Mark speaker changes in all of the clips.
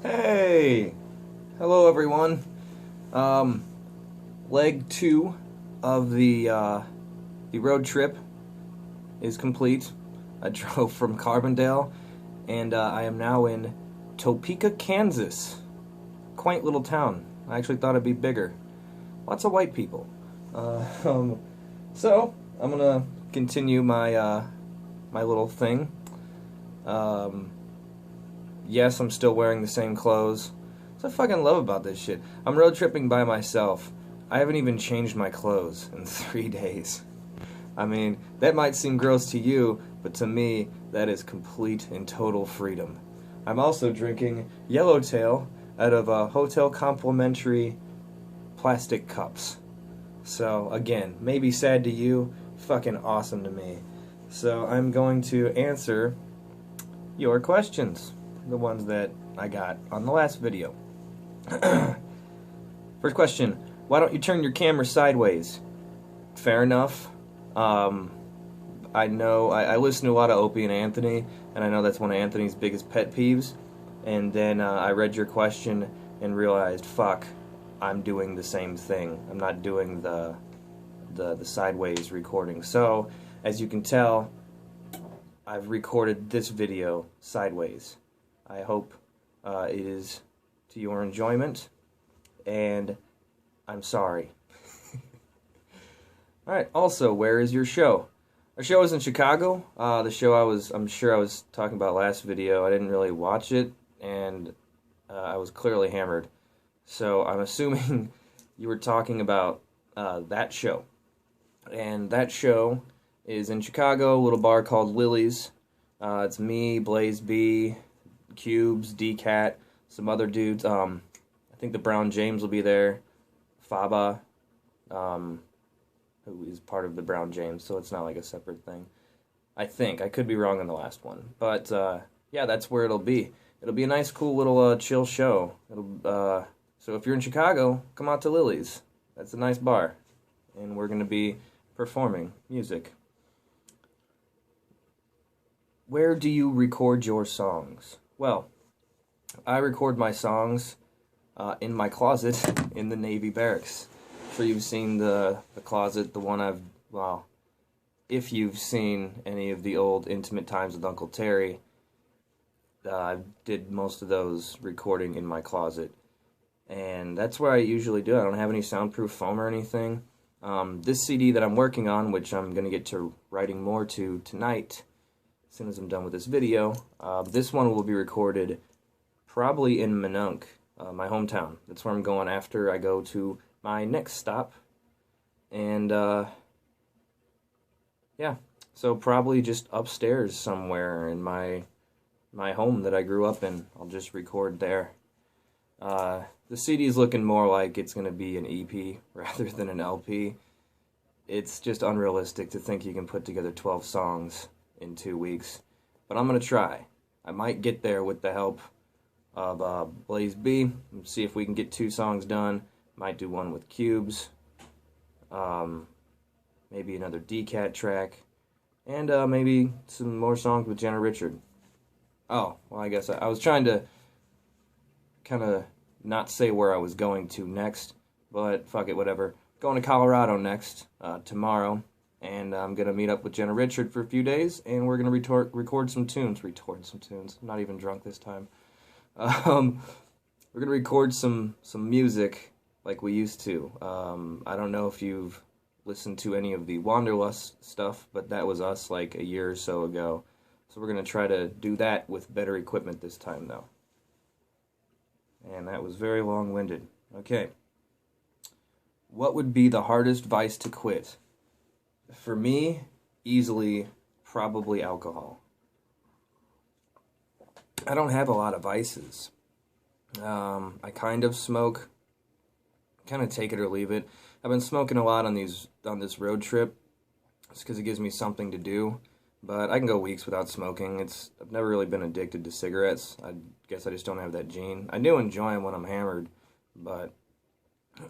Speaker 1: Hey! Hello everyone. Um, Leg 2 of the road trip is complete. I drove from Carbondale and I am now in Topeka, Kansas. Quaint little town. I actually thought it'd be bigger. Lots of white people. Uh, um, so, I'm gonna continue my little thing. Um, yes, I'm still wearing the same clothes. That's what I fucking love about this shit. I'm road tripping by myself. I haven't even changed my clothes in 3 days. I mean, that might seem gross to you, but to me, that is complete and total freedom. I'm also drinking Yellowtail out of hotel complimentary plastic cups. So, again, maybe sad to you, fucking awesome to me. So, I'm going to answer your questions, the ones that I got on the last video. First question, why don't you turn your camera sideways? Fair enough. I know, I listen to a lot of Opie and Anthony, and I know that's one of Anthony's biggest pet peeves. And then I read your question and realized, fuck, I'm doing the same thing. I'm not doing the sideways recording. So, as you can tell, I've recorded this video sideways. I hope it is to your enjoyment, and I'm sorry. Alright, also, where is your show? Our show is in Chicago. The show I'm sure I was talking about last video, I didn't really watch it, and I was clearly hammered. So I'm assuming you were talking about that show. And that show is in Chicago, a little bar called Lily's. It's me, Blaze B, Cubes, D-Cat, some other dudes. I think the Brown James will be there. Faba, who is part of the Brown James, so it's not like a separate thing. I think. I could be wrong on the last one. But, yeah, that's where it'll be. It'll be a nice, cool little chill show. So if you're in Chicago, come out to Lily's. That's a nice bar. And we're going to be performing music. Where do you record your songs? Well, I record my songs in my closet in the Navy barracks. I'm sure you've seen the closet, the one well, if you've seen any of the old Intimate Times with Uncle Terry, I did most of those recording in my closet. And that's where I usually do it. I don't have any soundproof foam or anything. This CD that I'm working on, which I'm going to get to writing more to tonight, as soon as I'm done with this video, this one will be recorded probably in Minonk, my hometown. That's where I'm going after I go to my next stop. And, yeah, so probably just upstairs somewhere in my home that I grew up in. I'll just record there. The CD's looking more like it's going to be an EP rather than an LP. It's just unrealistic to think you can put together 12 songs in 2 weeks. But I'm going to try. I might get there with the help of Blaze B. See if we can get 2 songs done. Might do one with Cubes. Maybe another D-Cat track. And maybe some more songs with Jenna Richard. Oh, well, I guess I was trying to kind of not say where I was going to next, but fuck it, whatever. Going to Colorado next, tomorrow, and I'm going to meet up with Jenna Richard for a few days, and we're going to record some tunes. I'm not even drunk this time. We're going to record some music like we used to. I don't know if you've listened to any of the Wanderlust stuff, but that was us like a year or so ago. So we're going to try to do that with better equipment this time, though. And that was very long-winded. Okay. What would be the hardest vice to quit? For me, easily, probably alcohol. I don't have a lot of vices. I kind of smoke. Kind of take it or leave it. I've been smoking a lot on this road trip. It's because it gives me something to do. But I can go weeks without smoking. I've never really been addicted to cigarettes. I guess I just don't have that gene. I do enjoy them when I'm hammered, but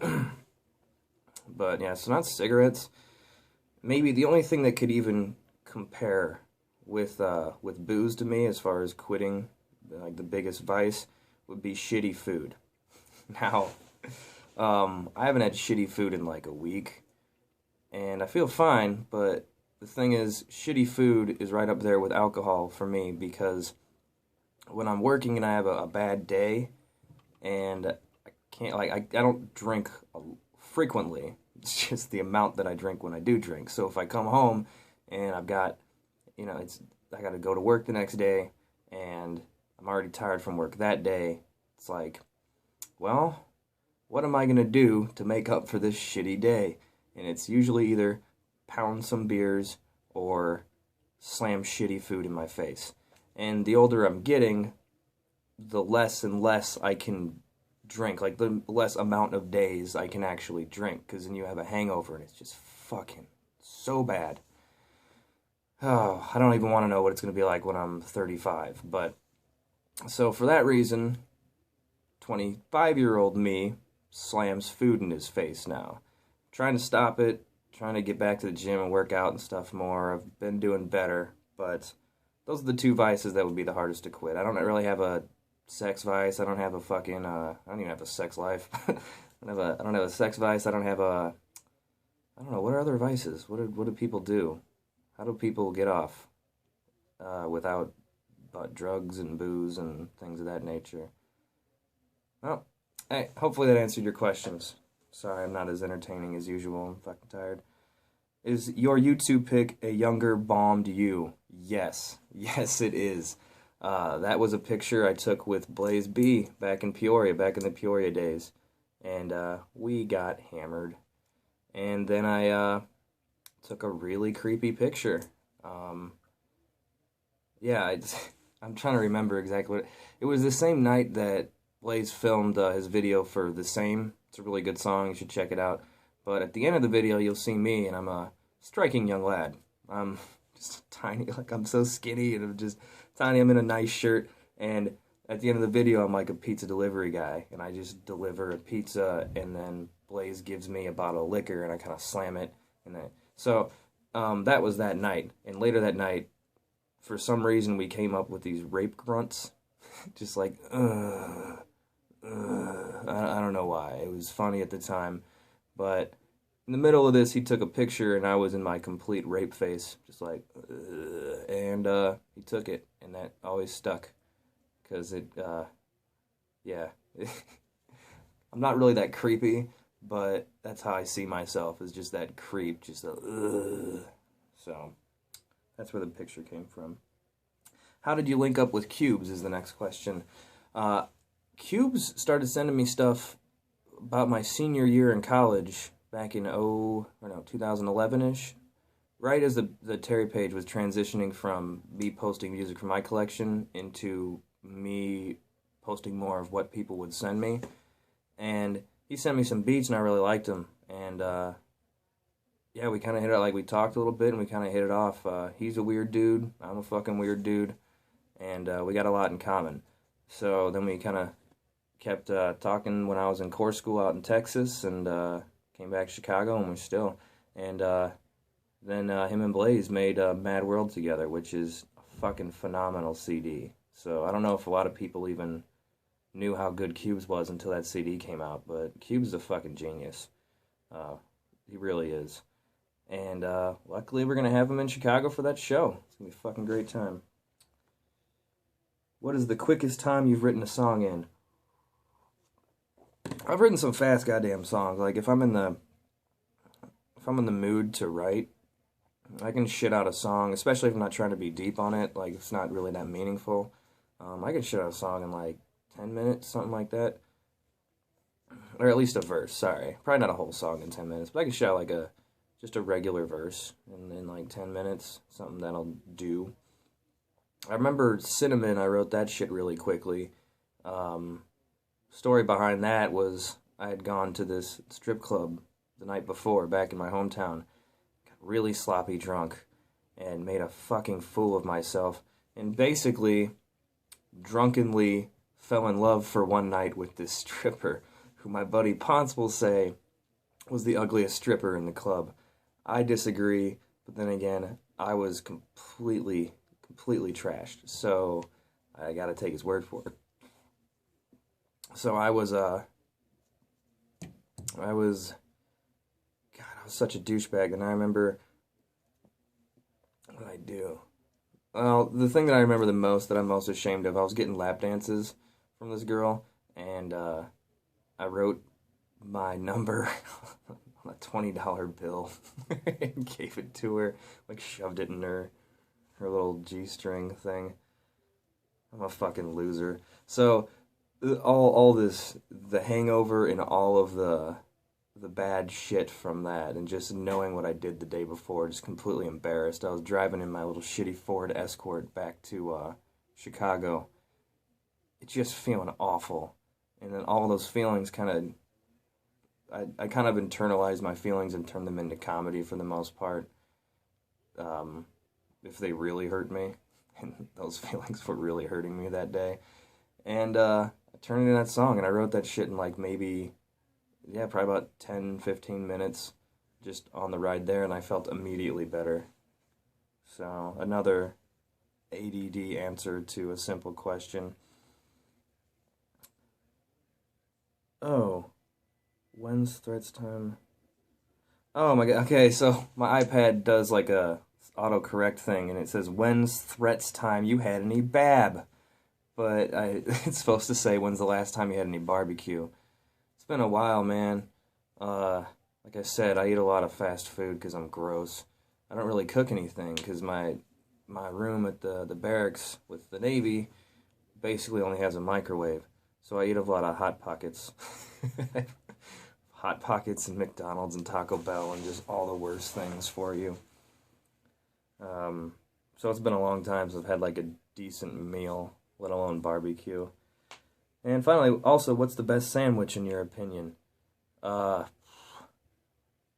Speaker 1: but yeah, so not cigarettes. Maybe the only thing that could even compare with booze to me as far as quitting, like the biggest vice, would be shitty food. Now, I haven't had shitty food in like a week, and I feel fine, but the thing is, shitty food is right up there with alcohol for me, because when I'm working and I have a bad day, and I can't, like, I don't drink frequently. It's just the amount that I drink when I do drink. So if I come home and I've got, I got to go to work the next day, and I'm already tired from work that day, it's like, well, what am I going to do to make up for this shitty day? And it's usually either pound some beers or slam shitty food in my face. And the older I'm getting, the less and less I can drink, like the less amount of days I can actually drink, because then you have a hangover and it's just fucking so bad. Oh, I don't even want to know what it's going to be like when I'm 35. But, so for that reason, 25-year-old me slams food in his face now. Trying to stop it, trying to get back to the gym and work out and stuff more. I've been doing better, but those are the two vices that would be the hardest to quit. I don't really have a sex vice. I don't have a fucking, I don't even have a sex life. I don't have a sex vice. I don't have a, I don't know, what are other vices? What do people do? How do people get off without drugs and booze and things of that nature? Well, hey, hopefully that answered your questions. Sorry, I'm not as entertaining as usual. I'm fucking tired. Is your YouTube pic a younger bombed you? Yes. Yes, it is. That was a picture I took with Blaze B back in Peoria, back in the Peoria days. And we got hammered. And then I took a really creepy picture. Yeah, I'm trying to remember exactly what... It was the same night that Blaze filmed his video for The Same. It's a really good song. You should check it out. But at the end of the video, you'll see me, and I'm a striking young lad. I'm just tiny. Like, I'm so skinny, and I'm just tiny. I'm in a nice shirt. And at the end of the video, I'm like a pizza delivery guy. And I just deliver a pizza, and then Blaze gives me a bottle of liquor, and I kind of slam it. And then, so that was that night. And later that night, for some reason, we came up with these rape grunts. Just like, I don't know why. It was funny at the time. But in the middle of this, he took a picture, and I was in my complete rape face. Just like, and he took it, and that always stuck. Because it, yeah. I'm not really that creepy, but that's how I see myself, is just that creep. Just a, So, that's where the picture came from. How did you link up with Cubes is the next question. Cubes started sending me stuff about my senior year in college back in 2011-ish. Right as the Tairy page was transitioning from me posting music from my collection into me posting more of what people would send me. And he sent me some beats and I really liked them. And yeah, we kind of hit it, like we talked a little bit and we kind of hit it off. He's a weird dude. I'm a fucking weird dude. And we got a lot in common. So then we kind of kept talking when I was in core school out in Texas, and came back to Chicago, and we're still. And then him and Blaze made Mad World together, which is a fucking phenomenal CD. So I don't know if a lot of people even knew how good Cubes was until that CD came out, but Cubes is a fucking genius. He really is. And luckily we're going to have him in Chicago for that show. It's going to be a fucking great time. What is the quickest time you've written a song in? I've written some fast goddamn songs. Like if I'm in the mood to write, I can shit out a song, especially if I'm not trying to be deep on it. Like it's not really that meaningful. I can shit out a song in like 10 minutes, something like that. Or at least a verse, sorry. Probably not a whole song in 10 minutes, but I can shit out like just a regular verse in like 10 minutes, something that'll do. I remember Cinnamon, I wrote that shit really quickly. Story behind that was I had gone to this strip club the night before back in my hometown, got really sloppy drunk, and made a fucking fool of myself, and basically drunkenly fell in love for one night with this stripper, who my buddy Ponce will say was the ugliest stripper in the club. I disagree, but then again, I was completely trashed, so I gotta take his word for it. So I was God, I was such a douchebag, and I remember what did I do? Well, the thing that I remember the most, that I'm most ashamed of, I was getting lap dances from this girl, and I wrote my number on a $20 bill and gave it to her, like shoved it in her little G-string thing. I'm a fucking loser. So all this, the hangover and all of the bad shit from that, and just knowing what I did the day before, just completely embarrassed. I was driving in my little shitty Ford Escort back to Chicago. It's just feeling awful, and then all those feelings kind of, I kind of internalized my feelings and turned them into comedy for the most part. If they really hurt me, and those feelings were really hurting me that day, and I turned it into that song, and I wrote that shit in like maybe, yeah, probably about 10, 15 minutes just on the ride there, and I felt immediately better. So, another ADD answer to a simple question. Oh, when's threats time? Oh my god, okay, so my iPad does like a autocorrect thing, and it says, when's threats time you had any bab? But it's supposed to say, when's the last time you had any barbecue? It's been a while, man. Like I said, I eat a lot of fast food because I'm gross. I don't really cook anything because my room at the barracks with the Navy basically only has a microwave. So I eat a lot of Hot Pockets. Hot Pockets and McDonald's and Taco Bell and just all the worst things for you. So it's been a long time since I've had like a decent meal, let alone barbecue. And finally, also, what's the best sandwich in your opinion?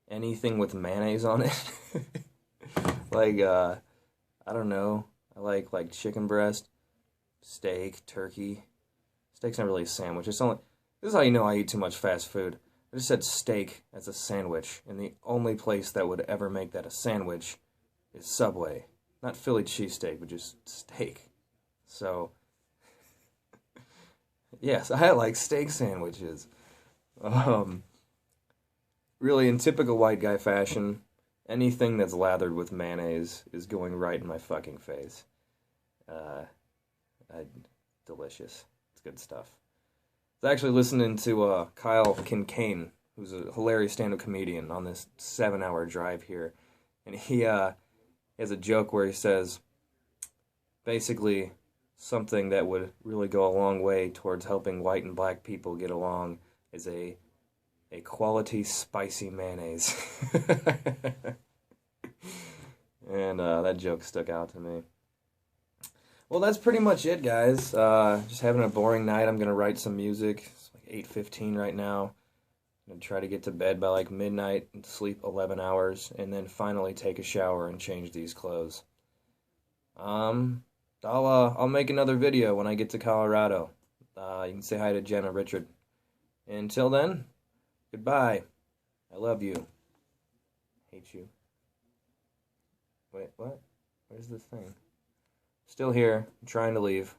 Speaker 1: Anything with mayonnaise on it. Like, I don't know. I like chicken breast, steak, turkey. Steak's not really a sandwich. It's only, this is how you know I eat too much fast food. I just said steak as a sandwich, and the only place that would ever make that a sandwich is Subway. Not Philly cheesesteak, but just steak. So, yes, I like steak sandwiches. Um, Really, in typical white guy fashion, anything that's lathered with mayonnaise is going right in my fucking face. Uh, Delicious. It's good stuff. I was actually listening to Kyle Kinane, who's a hilarious stand-up comedian, on this 7-hour drive here, and he has a joke where he says, basically, something that would really go a long way towards helping white and black people get along is a quality spicy mayonnaise. And that joke stuck out to me. Well, that's pretty much it, guys. Just having a boring night. I'm going to write some music. It's like 8:15 right now. I'm going to try to get to bed by like midnight and sleep 11 hours, and then finally take a shower and change these clothes. I'll make another video when I get to Colorado. You can say hi to Jen or Richard. Until then, goodbye. I love you. Hate you. Wait, what? Where's this thing? Still here. I'm trying to leave.